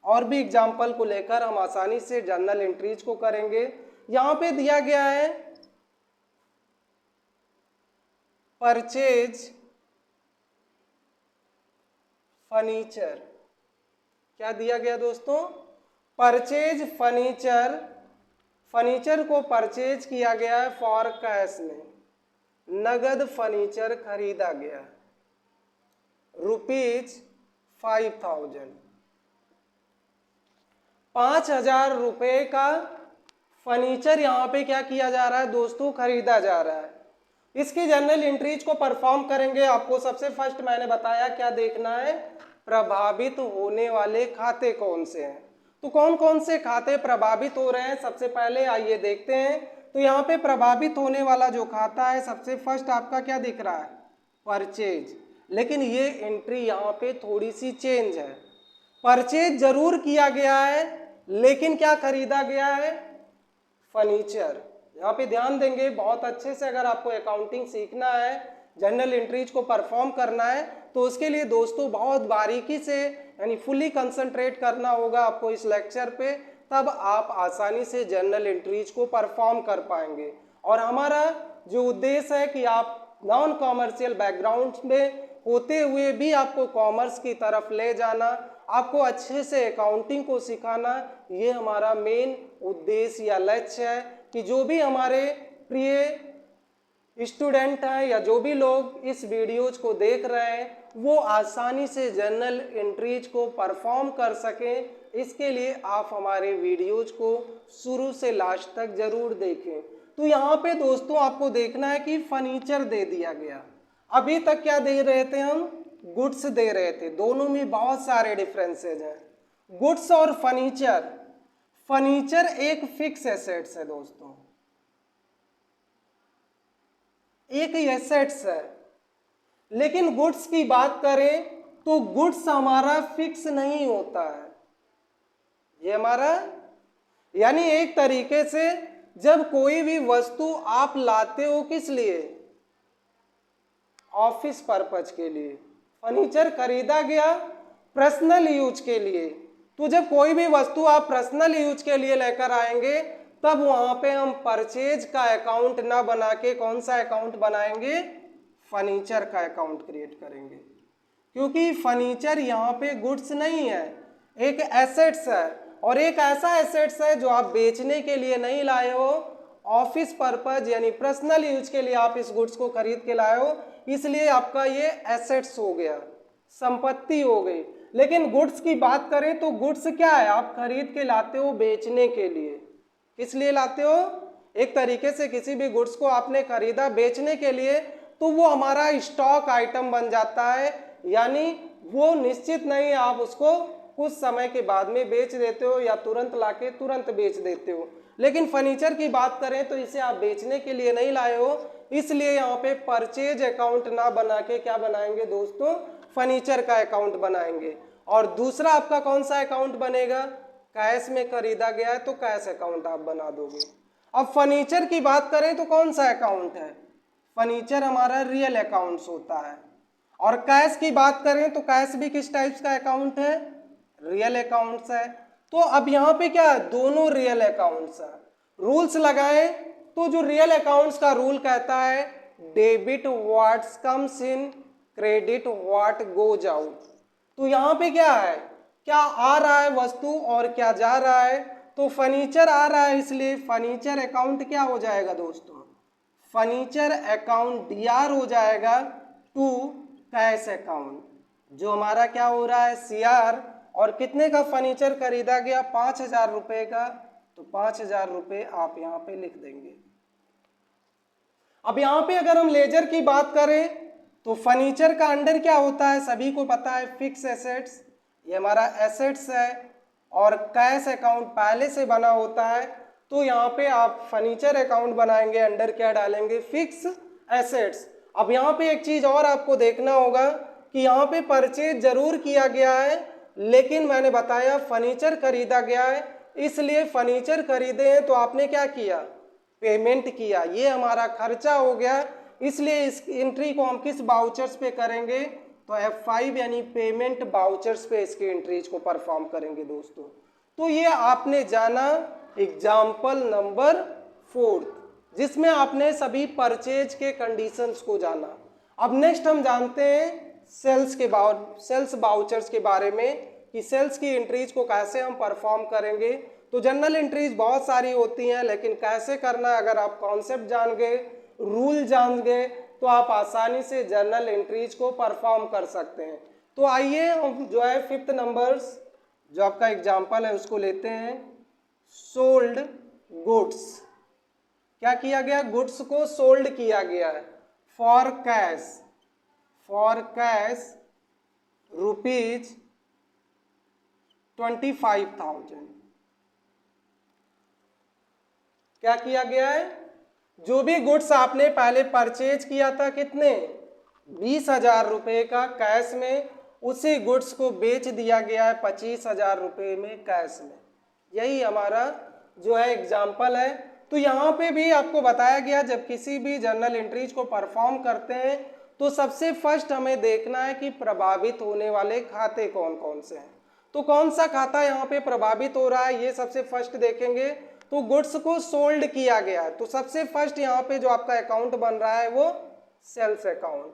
और भी एग्जाम्पल को लेकर हम आसानी से जर्नल एंट्रीज को करेंगे। यहाँ पे दिया गया है परचेज फर्नीचर, क्या दिया गया दोस्तों, परचेज फर्नीचर, फर्नीचर को परचेज किया गया है फॉर कैश में, नगद फर्नीचर खरीदा गया ₹5000, 5000 रुपये का फर्नीचर यहाँ पे क्या किया जा रहा है दोस्तों, खरीदा जा रहा है। इसकी जर्नल एंट्रीज को परफॉर्म करेंगे। आपको सबसे फर्स्ट मैंने बताया क्या देखना है, प्रभावित होने वाले खाते कौन से हैं। तो कौन कौन से खाते प्रभावित हो रहे हैं, सबसे पहले आइए देखते हैं। तो यहाँ पे प्रभावित होने वाला जो खाता है, सबसे फर्स्ट आपका क्या दिख रहा है, परचेज। लेकिन ये एंट्री यहाँ पे थोड़ी सी चेंज है, परचेज जरूर किया गया है लेकिन क्या खरीदा गया है, फर्नीचर। यहाँ पे ध्यान देंगे बहुत अच्छे से, अगर आपको अकाउंटिंग सीखना है, जर्नल एंट्रीज को परफॉर्म करना है, तो उसके लिए दोस्तों बहुत बारीकी से यानी फुली कंसंट्रेट करना होगा आपको इस लेक्चर पे, तब आप आसानी से जर्नल एंट्रीज को परफॉर्म कर पाएंगे। और हमारा जो उद्देश्य है कि आप नॉन कॉमर्शियल बैकग्राउंड में होते हुए भी आपको कॉमर्स की तरफ ले जाना, आपको अच्छे से अकाउंटिंग को सिखाना, ये हमारा मेन उद्देश्य या लक्ष्य है कि जो भी हमारे प्रिय स्टूडेंट हैं या जो भी लोग इस वीडियोज को देख रहे हैं वो आसानी से जर्नल एंट्रीज को परफॉर्म कर सकें। इसके लिए आप हमारे वीडियोज को शुरू से लास्ट तक जरूर देखें। तो यहाँ पे दोस्तों आपको देखना है कि फर्नीचर दे दिया गया, अभी तक क्या दे रहे थे हम, गुड्स दे रहे थे। दोनों में बहुत सारे डिफरेंसेज हैं, गुड्स और फर्नीचर। फर्नीचर एक फिक्स एसेट्स है दोस्तों, एक एसेट्स है, लेकिन गुड्स की बात करें तो गुड्स हमारा फिक्स नहीं होता है। ये हमारा यानी एक तरीके से जब कोई भी वस्तु आप लाते हो किस लिए, ऑफिस पर्पज के लिए, फर्नीचर खरीदा गया पर्सनल यूज के लिए। तो जब कोई भी वस्तु आप पर्सनल यूज के लिए लेकर आएंगे तब वहां पे हम परचेज का अकाउंट ना बना के कौन सा अकाउंट बनाएंगे, फर्नीचर का अकाउंट क्रिएट करेंगे, क्योंकि फर्नीचर यहाँ पे गुड्स नहीं है, एक एसेट्स है। और एक ऐसा एसेट्स है जो आप बेचने के लिए नहीं लाए हो, ऑफिस पर्पज यानी पर्सनल यूज के लिए आप इस गुड्स को खरीद के लाए हो, इसलिए आपका ये एसेट्स हो गया, संपत्ति हो गई। लेकिन गुड्स की बात करें तो गुड्स क्या है, आप खरीद के लाते हो बेचने के लिए। किस लिए लाते हो, एक तरीके से किसी भी गुड्स को आपने खरीदा बेचने के लिए, तो वो हमारा स्टॉक आइटम बन जाता है, यानी वो निश्चित नहीं, आप उसको कुछ समय के बाद में बेच देते हो या तुरंत लाके तुरंत बेच देते हो। लेकिन फर्नीचर की बात करें तो इसे आप बेचने के लिए नहीं लाए हो, इसलिए यहाँ पे परचेज अकाउंट ना बना के क्या बनाएंगे दोस्तों, फर्नीचर का अकाउंट बनाएंगे। और दूसरा आपका कौन सा अकाउंट बनेगा, कैश में खरीदा गया है तो कैश अकाउंट आप बना दोगे। अब फर्नीचर की बात करें तो कौन सा अकाउंट है, फर्नीचर हमारा रियल अकाउंट्स होता है। और कैश की बात करें तो कैश भी किस टाइप्स का अकाउंट है, रियल अकाउंट्स है। तो अब यहाँ पे क्या है, दोनों रियल अकाउंट्स है। रूल्स लगाएं तो जो रियल अकाउंट्स का रूल कहता है debit what's comes in, credit what goes out. तो यहाँ पे क्या है, क्या आ रहा है वस्तु और क्या जा रहा है, तो फर्नीचर आ रहा है इसलिए फर्नीचर अकाउंट क्या हो जाएगा दोस्तों, फर्नीचर अकाउंट डीआर हो जाएगा टू कैश अकाउंट। जो हमारा क्या हो रहा है, सीआर और कितने का फर्नीचर खरीदा गया, 5,000 रुपये का, तो 5,000 रुपये आप यहाँ पे लिख देंगे। अब यहाँ पे अगर हम लेजर की बात करें तो फर्नीचर का अंडर क्या होता है, सभी को पता है, फिक्स एसेट्स, ये हमारा एसेट्स है, और कैश अकाउंट पहले से बना होता है, तो यहाँ पे आप फर्नीचर अकाउंट बनाएंगे, अंडर क्या डालेंगे, फिक्स एसेट्स। अब यहाँ पे एक चीज और आपको देखना होगा कि यहाँ पे परचेज जरूर किया गया है, लेकिन मैंने बताया फर्नीचर खरीदा गया है, इसलिए फर्नीचर खरीदे हैं तो आपने क्या किया, पेमेंट किया, ये हमारा खर्चा हो गया, इसलिए इस एंट्री को हम किस बाउचर्स पे करेंगे, तो F5 यानी पेमेंट बाउचर्स पे इसकी एंट्रीज को परफॉर्म करेंगे दोस्तों। तो ये आपने जाना एग्जाम्पल नंबर 4, जिसमें आपने सभी परचेज के कंडीशंस को जाना। अब नेक्स्ट हम जानते हैं सेल्स बाउचर्स के बारे में कि सेल्स की एंट्रीज को कैसे हम परफॉर्म करेंगे। तो जनरल एंट्रीज बहुत सारी होती हैं, लेकिन कैसे करना है, अगर आप कॉन्सेप्ट जान गए, रूल जान गए, तो आप आसानी से जर्नल एंट्रीज को परफॉर्म कर सकते हैं। तो आइए हम जो है 5th नंबर्स जो आपका एग्जाम्पल है उसको लेते हैं। सोल्ड गुड्स, क्या किया गया, गुड्स को सोल्ड किया गया है फॉर कैश रुपीज 25,000। क्या किया गया है, जो भी गुड्स आपने पहले परचेज किया था कितने, 20,000 रुपये का कैश में, उसी गुड्स को बेच दिया गया है 25,000 रुपये में कैश में। यही हमारा जो है एग्जाम्पल है। तो यहाँ पे भी आपको बताया गया जब किसी भी जर्नल एंट्रीज को परफॉर्म करते हैं तो सबसे फर्स्ट हमें देखना है कि प्रभावित होने वाले खाते कौन कौन से हैं। तो कौन सा खाता यहाँ पे प्रभावित हो रहा है ये सबसे फर्स्ट देखेंगे। तो गुड्स को सोल्ड किया गया है, तो सबसे फर्स्ट यहाँ पे जो आपका अकाउंट बन रहा है वो सेल्स अकाउंट,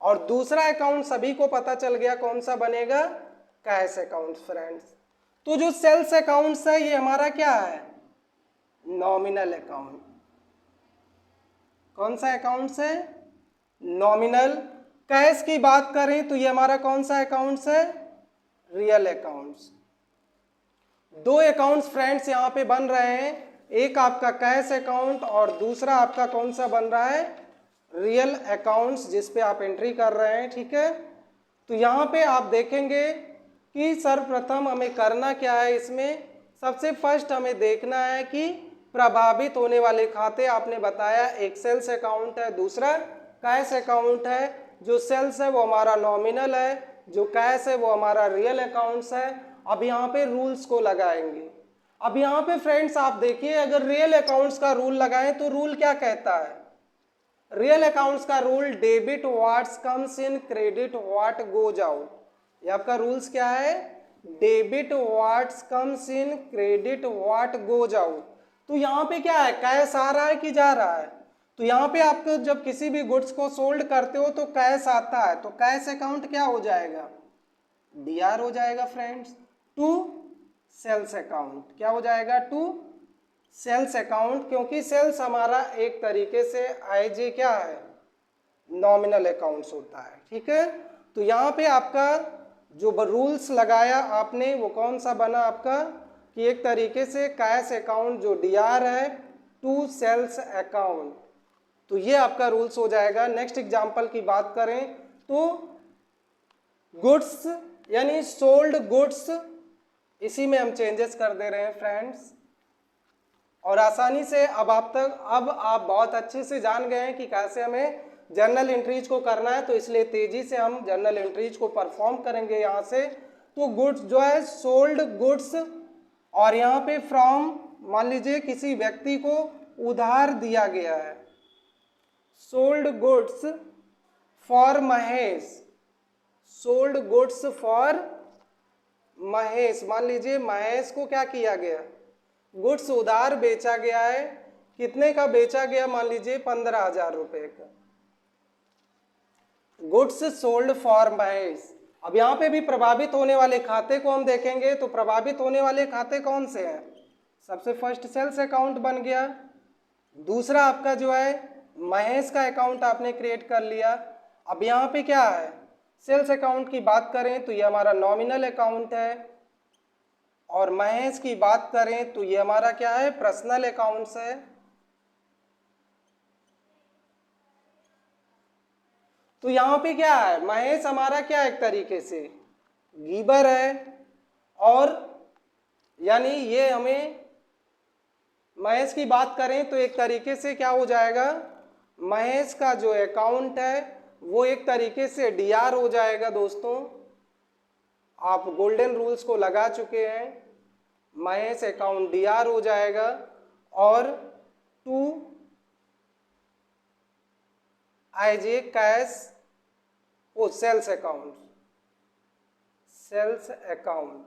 और दूसरा अकाउंट सभी को पता चल गया कौन सा बनेगा, कैश अकाउंट फ्रेंड्स। तो जो सेल्स अकाउंट्स है ये हमारा क्या है, नॉमिनल अकाउंट। कौन सा अकाउंट्स है, नॉमिनल। कैश की बात करें तो ये हमारा कौन सा अकाउंट्स है, रियल अकाउंट्स। दो अकाउंट्स फ्रेंड्स यहाँ पे बन रहे हैं, एक आपका कैश अकाउंट और दूसरा आपका कौन सा बन रहा है, रियल अकाउंट्स, जिस पे आप एंट्री कर रहे हैं, ठीक है। तो यहाँ पे आप देखेंगे कि सर्वप्रथम हमें करना क्या है, इसमें सबसे फर्स्ट हमें देखना है कि प्रभावित होने वाले खाते आपने बताया एक सेल्स अकाउंट है, दूसरा कैश अकाउंट है। जो सेल्स है वो हमारा नॉमिनल है, जो कैश है वो हमारा रियल अकाउंट्स है। अब यहाँ पे रूल्स को लगाएंगे। अब यहाँ पे फ्रेंड्स आप देखिए, अगर रियल अकाउंट्स का रूल लगाएं तो रूल क्या कहता है, रियल अकाउंट्स का rule debit what's comes in, credit what goes out. ये आपका रूल्स क्या है, debit what's comes in, credit what goes out. तो यहाँ पे क्या है, कैश आ रहा है कि जा रहा है। तो यहाँ पे आपको जब किसी भी गुड्स को सोल्ड करते हो तो कैश आता है, तो कैश अकाउंट क्या हो जाएगा, डीआर हो जाएगा फ्रेंड्स, टू सेल्स अकाउंट। क्या हो जाएगा, टू सेल्स अकाउंट, क्योंकि सेल्स हमारा एक तरीके से आईजे क्या है, नॉमिनल अकाउंट्स होता है, ठीक है। तो यहाँ पे आपका जो रूल्स लगाया आपने वो कौन सा बना आपका, कि एक तरीके से कैश अकाउंट जो डीआर है टू सेल्स अकाउंट, तो ये आपका रूल्स हो जाएगा। नेक्स्ट एग्जांपल की बात करें तो गुड्स यानी सोल्ड गुड्स, इसी में हम चेंजेस कर दे रहे हैं फ्रेंड्स, और आसानी से अब आप बहुत अच्छे से जान गए हैं कि कैसे हमें जर्नल एंट्रीज को करना है, तो इसलिए तेजी से हम जर्नल एंट्रीज को परफॉर्म करेंगे यहाँ से। तो गुड्स जो है सोल्ड गुड्स, और यहाँ पे फ्रॉम मान लीजिए किसी व्यक्ति को उधार दिया गया है, sold goods for Mahesh, sold goods for Mahesh. मान लीजिए महेश को क्या किया गया, गुड्स उधार बेचा गया है, कितने का बेचा गया, मान लीजिए 15,000 रुपये का, गुड्स सोल्ड फॉर महेश। अब यहाँ पे भी प्रभावित होने वाले खाते को हम देखेंगे, तो प्रभावित होने वाले खाते कौन से हैं, सबसे फर्स्ट सेल्स अकाउंट बन गया, दूसरा आपका जो है महेश का अकाउंट आपने क्रिएट कर लिया। अब यहाँ पे क्या है, सेल्स अकाउंट की बात करें तो ये हमारा नॉमिनल अकाउंट है, और महेश की बात करें तो ये हमारा क्या है, पर्सनल अकाउंट्स है। तो यहाँ पे क्या है, महेश हमारा क्या एक तरीके से गीबर है, और यानी ये हमें महेश की बात करें तो एक तरीके से क्या हो जाएगा, महेश का जो अकाउंट है वो एक तरीके से डीआर हो जाएगा। दोस्तों आप गोल्डन रूल्स को लगा चुके हैं, महेश अकाउंट डीआर हो जाएगा। और टू एज ए कैश ओ सेल्स अकाउंट, सेल्स अकाउंट।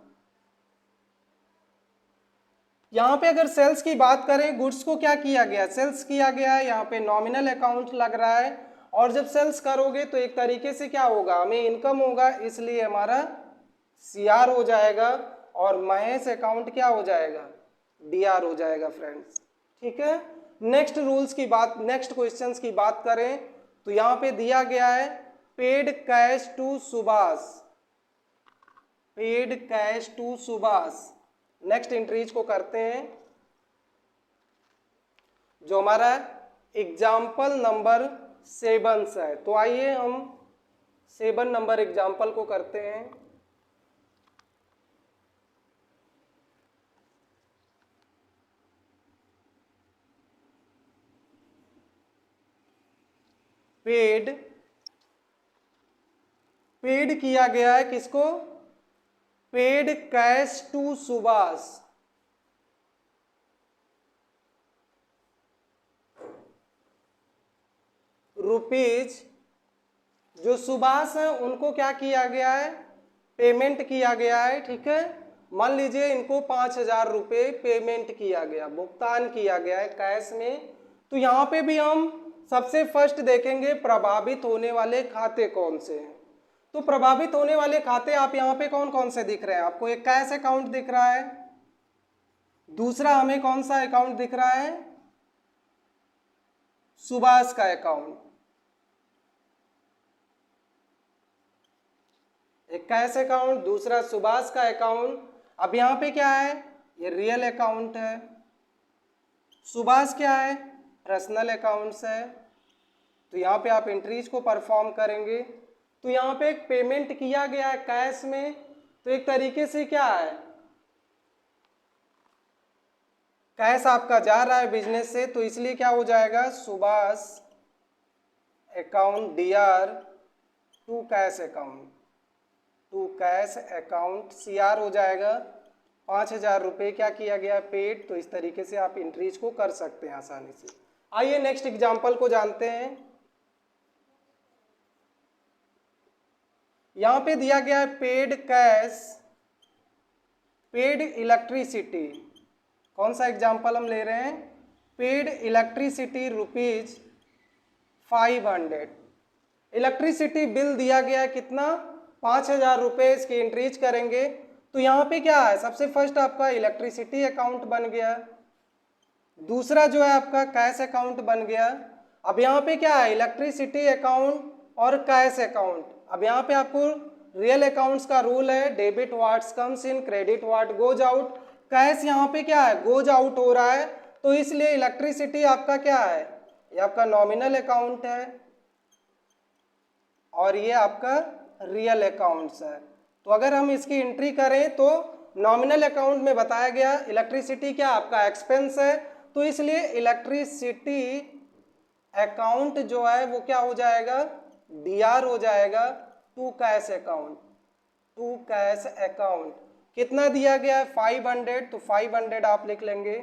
यहाँ पे अगर सेल्स की बात करें, गुड्स को क्या किया गया, सेल्स किया गया है, यहाँ पे नॉमिनल अकाउंट लग रहा है। और जब सेल्स करोगे तो एक तरीके से क्या होगा, हमें इनकम होगा, इसलिए हमारा सीआर हो जाएगा, और महेश अकाउंट क्या हो जाएगा, डीआर हो जाएगा फ्रेंड्स। ठीक है, नेक्स्ट रूल्स की बात, नेक्स्ट क्वेश्चंस की बात करें तो यहाँ पे दिया गया है paid cash to Subhash, paid cash to Subhash. Next entries को करते हैं, जो हमारा एग्जाम्पल नंबर 7 है। तो आइए हम 7 नंबर एग्जाम्पल को करते हैं। पेड, पेड किया गया है किसको, paid cash to Subhash, rupees, जो सुभाष है उनको क्या किया गया है, पेमेंट किया गया है। ठीक है, मान लीजिए इनको 5,000 रुपये पेमेंट किया गया, भुगतान किया गया है कैश में। तो यहाँ पे भी हम सबसे फर्स्ट देखेंगे प्रभावित होने वाले खाते कौन से हैं। तो प्रभावित होने वाले खाते आप यहाँ पे कौन कौन से दिख रहे हैं आपको, एक कैश अकाउंट दिख रहा है, दूसरा हमें कौन सा अकाउंट दिख रहा है, सुभाष का अकाउंट, एक कैश अकाउंट, दूसरा सुभाष का अकाउंट। अब यहाँ पे क्या है, ये रियल अकाउंट है, सुभाष क्या है, पर्सनल अकाउंट्स है। तो यहाँ पे आप एंट्रीज को परफॉर्म करेंगे। तो यहाँ पे एक पेमेंट किया गया है कैश में, तो एक तरीके से क्या है, कैश आपका जा रहा है बिजनेस से, तो इसलिए क्या हो जाएगा, Subhash account DR to cash account, to cash account CR हो जाएगा। 5,000 रुपये क्या किया गया, पेड। तो इस तरीके से आप एंट्रीज को कर सकते हैं आसानी से। आइए नेक्स्ट एग्जांपल को जानते हैं। यहां पे दिया गया है पेड कैश, पेड इलेक्ट्रिसिटी। कौन सा एग्जांपल हम ले रहे हैं, paid electricity rupees 500। Electricity bill दिया गया है कितना, 5,000 रुपये। इसकी एंट्रीज करेंगे तो यहाँ पे क्या है, सबसे फर्स्ट आपका इलेक्ट्रिसिटी अकाउंट बन गया, दूसरा जो है आपका कैश अकाउंट बन गया। अब यहाँ पे क्या है, इलेक्ट्रिसिटी अकाउंट और कैश अकाउंट। अब यहाँ पे आपको रियल अकाउंट्स का रूल है, debit what's comes in, credit what goes out. Cash यहाँ पे क्या है, गोज आउट हो रहा है, तो इसलिए इलेक्ट्रिसिटी आपका क्या है, ये आपका नॉमिनल अकाउंट है, और ये आपका रियल अकाउंट्स है। तो अगर हम इसकी एंट्री करें तो नॉमिनल अकाउंट में बताया गया इलेक्ट्रिसिटी क्या आपका एक्सपेंस है, तो इसलिए इलेक्ट्रिसिटी अकाउंट जो है वो क्या हो जाएगा, डीआर हो जाएगा to cash account, to cash account. कितना दिया गया है, 500, तो 500 आप लिख लेंगे।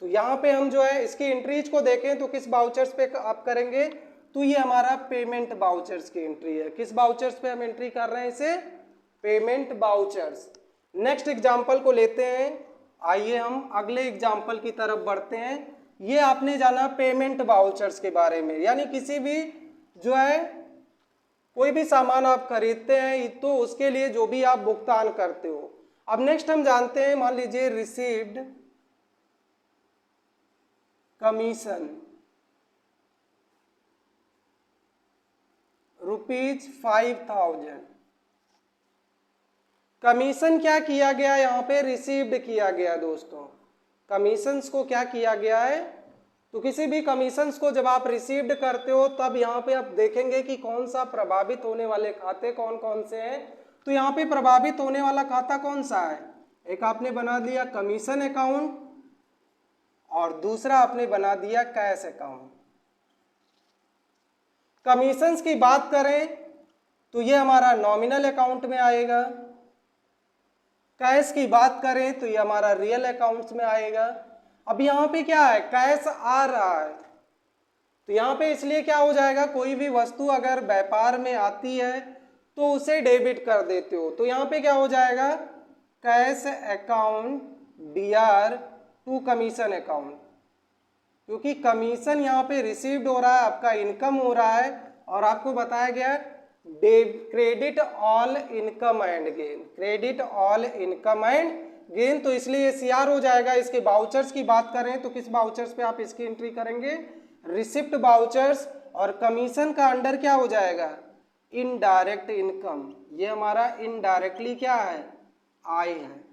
तो यहाँ पे हम जो है इसकी एंट्रीज को देखें तो किस बाउचर्स पे आप करेंगे, तो ये हमारा पेमेंट बाउचर्स की एंट्री है। किस बाउचर्स पे हम एंट्री कर रहे हैं इसे, पेमेंट बाउचर्स। नेक्स्ट एग्जांपल को लेते हैं। आइए हम अगले एग्जांपल की तरफ बढ़ते हैं। ये आपने जाना पेमेंट बाउचर्स के बारे में, यानी किसी भी जो है कोई भी सामान आप खरीदते हैं तो उसके लिए जो भी आप भुगतान करते हो। अब नेक्स्ट हम जानते हैं, मान लीजिए रिसीव्ड कमीशन रुपीज 5,000। कमीशन क्या किया गया, यहाँ पे रिसीव्ड किया गया दोस्तों। कमीशंस को क्या किया गया है, तो किसी भी कमीशंस को जब आप रिसीव्ड करते हो तब यहाँ पे आप देखेंगे कि कौन सा प्रभावित होने वाले खाते कौन कौन से हैं। तो यहाँ पे प्रभावित होने वाला खाता कौन सा है, एक आपने बना दिया कमीशन अकाउंट और दूसरा आपने बना दिया कैश अकाउंट। कमीशंस की बात करें तो ये हमारा नॉमिनल अकाउंट में आएगा, कैश की बात करें तो ये हमारा रियल अकाउंट्स में आएगा। अब यहाँ पे क्या है, कैश आ रहा है तो यहाँ पे इसलिए क्या हो जाएगा, कोई भी वस्तु अगर व्यापार में आती है तो उसे डेबिट कर देते हो, तो यहाँ पे क्या हो जाएगा, cash account DR to commission account, क्योंकि कमीशन यहाँ पे रिसीव्ड हो रहा है, आपका इनकम हो रहा है और आपको बताया गया credit all income and gain, credit all income and gain, तो इसलिए CR हो जाएगा। इसके बाउचर्स की बात करें तो किस बाउचर्स पे आप इसकी एंट्री करेंगे, रिसिप्ट बाउचर्स, और कमीशन का अंडर क्या हो जाएगा, इनडायरेक्ट इनकम, ये हमारा इनडायरेक्टली क्या है, आय है।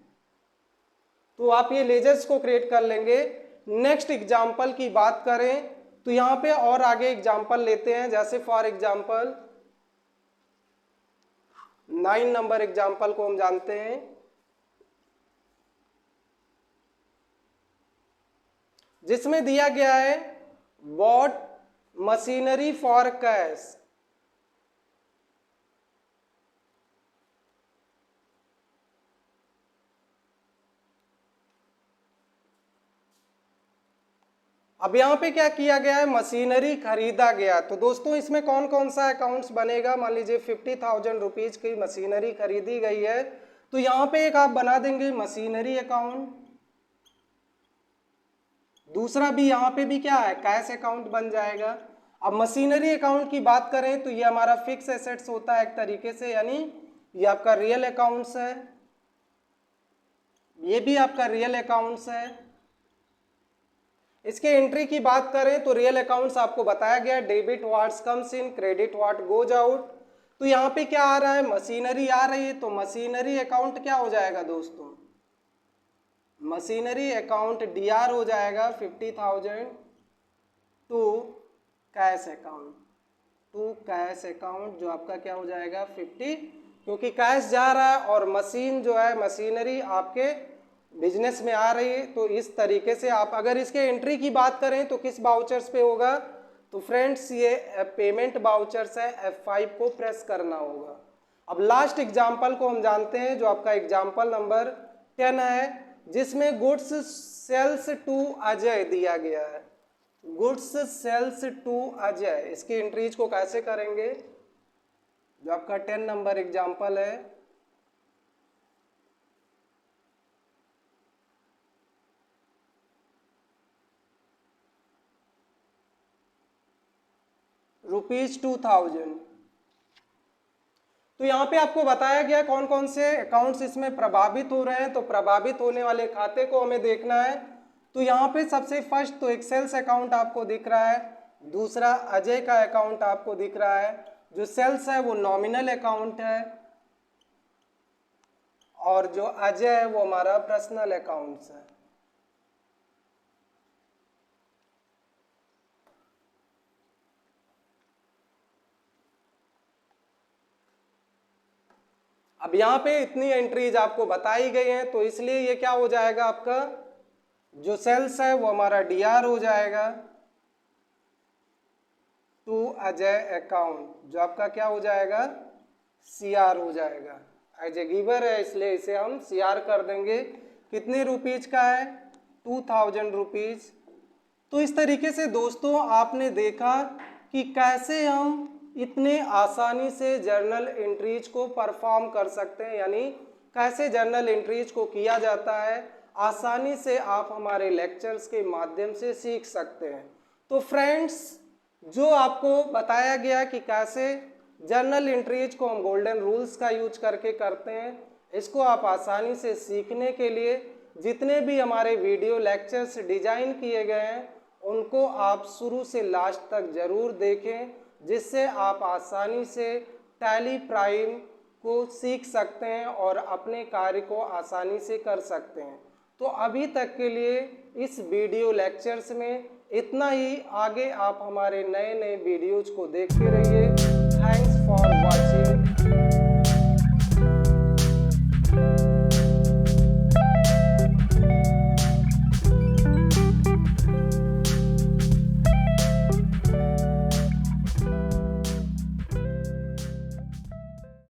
तो आप ये लेजर्स को क्रिएट कर लेंगे। नेक्स्ट एग्जाम्पल की बात करें तो यहाँ पे और आगे एग्जाम्पल लेते हैं, जैसे फॉर एग्जाम्पल 9 नंबर एग्जाम्पल को हम जानते हैं, जिसमें दिया गया है बॉट मशीनरी फॉर कैश। अब यहाँ पे क्या किया गया है, मशीनरी खरीदा गया। तो दोस्तों इसमें कौन कौन सा अकाउंट्स बनेगा, मान लीजिए 50,000 रुपीज की मशीनरी खरीदी गई है, तो यहाँ पे एक आप बना देंगे मशीनरी अकाउंट, दूसरा भी यहाँ पे भी क्या है, कैश अकाउंट बन जाएगा। अब मशीनरी अकाउंट की बात करें तो ये हमारा फिक्स एसेट्स होता है एक तरीके से, यानी ये आपका रियल अकाउंट्स है, ये भी आपका रियल अकाउंट्स है। इसके एंट्री की बात करें तो रियल अकाउंट्स आपको बताया गया, debit what's comes in, credit what goes out. तो यहाँ पे क्या आ रहा है, मशीनरी आ रही है, तो मशीनरी अकाउंट क्या हो जाएगा दोस्तों, मशीनरी अकाउंट DR हो जाएगा 50,000 to cash account, to cash account जो आपका क्या हो जाएगा 50, क्योंकि कैश जा रहा है और मशीन जो है मशीनरी आपके बिजनेस में आ रही है। तो इस तरीके से आप अगर इसके एंट्री की बात करें तो किस बाउचर्स पे होगा, तो फ्रेंड्स ये पेमेंट बाउचर्स है, F5 को प्रेस करना होगा। अब लास्ट एग्जाम्पल को हम जानते हैं जो आपका एग्जाम्पल नंबर 10 है, जिसमें गुड्स सेल्स टू अजय दिया गया है, गुड्स सेल्स टू अजय। इसकी एंट्रीज को कैसे करेंगे, जो आपका 10 नंबर एग्जाम्पल है, ₹2000। तो यहाँ पे आपको बताया गया कौन कौन से अकाउंट्स इसमें प्रभावित हो रहे हैं, तो प्रभावित होने वाले खाते को हमें देखना है। तो यहाँ पे सबसे फर्स्ट तो एक सेल्स अकाउंट आपको दिख रहा है, दूसरा अजय का अकाउंट आपको दिख रहा है। जो सेल्स है वो नॉमिनल अकाउंट है और जो अजय है वो हमारा पर्सनल अकाउंट्स है। अब यहाँ पे इतनी एंट्रीज आपको बताई गई हैं, तो इसलिए ये क्या हो जाएगा, आपका जो सेल्स है वो हमारा DR हो जाएगा टू अजय अकाउंट, जो आपका क्या हो जाएगा CR हो जाएगा। एज ए गिवर है इसलिए इसे हम CR कर देंगे। कितने रुपीज का है, 2000 रुपीज। तो इस तरीके से दोस्तों आपने देखा कि कैसे हम इतने आसानी से जर्नल एंट्रीज को परफॉर्म कर सकते हैं, यानी कैसे जर्नल एंट्रीज को किया जाता है, आसानी से आप हमारे लेक्चर्स के माध्यम से सीख सकते हैं। तो फ्रेंड्स जो आपको बताया गया कि कैसे जर्नल एंट्रीज को हम गोल्डन रूल्स का यूज करके करते हैं, इसको आप आसानी से सीखने के लिए जितने भी हमारे वीडियो लेक्चर्स डिजाइन किए गए हैं उनको आप शुरू से लास्ट तक जरूर देखें, जिससे आप आसानी से टैली प्राइम को सीख सकते हैं और अपने कार्य को आसानी से कर सकते हैं। तो अभी तक के लिए इस वीडियो लेक्चर्स में इतना ही। आगे आप हमारे नए नए वीडियोज़ को देखते रहिए। Thanks for